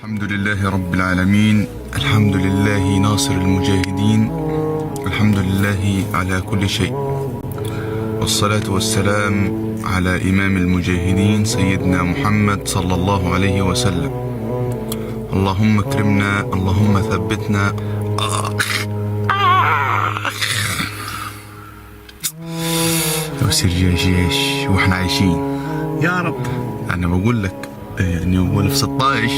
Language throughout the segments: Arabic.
الحمد لله رب العالمين، الحمد لله ناصر المجاهدين، الحمد لله على كل شيء، والصلاة والسلام على إمام المجاهدين سيدنا محمد صلى الله عليه وسلم. اللهم اكرمنا، اللهم ثبتنا. يصير جيش واحنا عايشين يا رب. انا بقول لك يعني اول في 16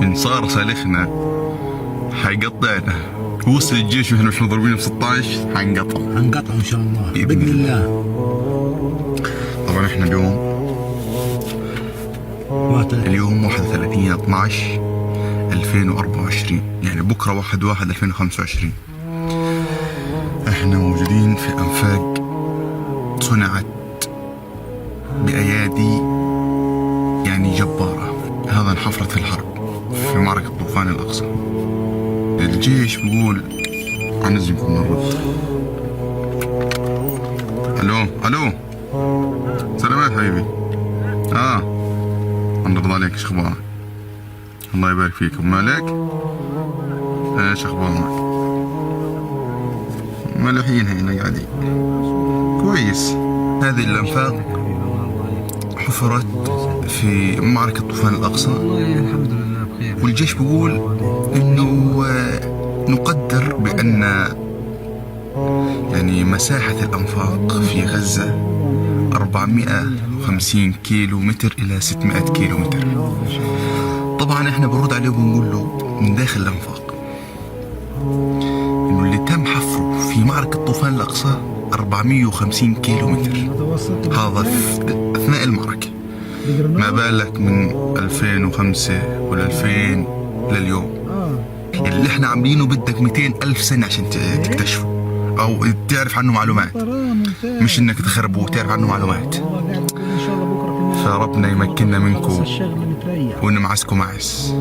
ان صار سالخنا حيقطعنا. وصل الجيش واحنا مش مضروبين في 16 حنقطع ان شاء الله بإذن باذن الله. طبعا احنا اليوم 31/12/2024، يعني بكره 1/1/2025. احنا موجودين في انفاق صنعت بأيادي يعني جبارة. هذا انحفرت في الحرب في معركة طوفان الأقصى. الجيش بيقول عنزمكم نرد. الو سلامات حبيبي. الله يرضى عليك، ايش اخبارك؟ الله يبارك فيك. مالك؟ ايش اخبارك؟ ملوحين هنا قاعدين كويس. هذه الأنفاق حفرت في معركة طوفان الأقصى، الحمد لله بخير. والجيش بيقول إنه نقدر بأن يعني مساحة الأنفاق في غزة 450 كيلو متر إلى 600 كيلو متر. طبعا احنا بنرد عليه وبنقول له من داخل الأنفاق إنه اللي تم حفره في معركة طوفان الأقصى 450 كيلو متر، هذا في أثناء المعركة. ما بالك من 2005 وال2000 لليوم اللي احنا عاملينه بدك 200,000 سنة عشان تكتشفه أو تعرف عنه معلومات، مش إنك تخربه وتعرف عنه معلومات. فربنا يمكننا منكم ونمعسكم معس.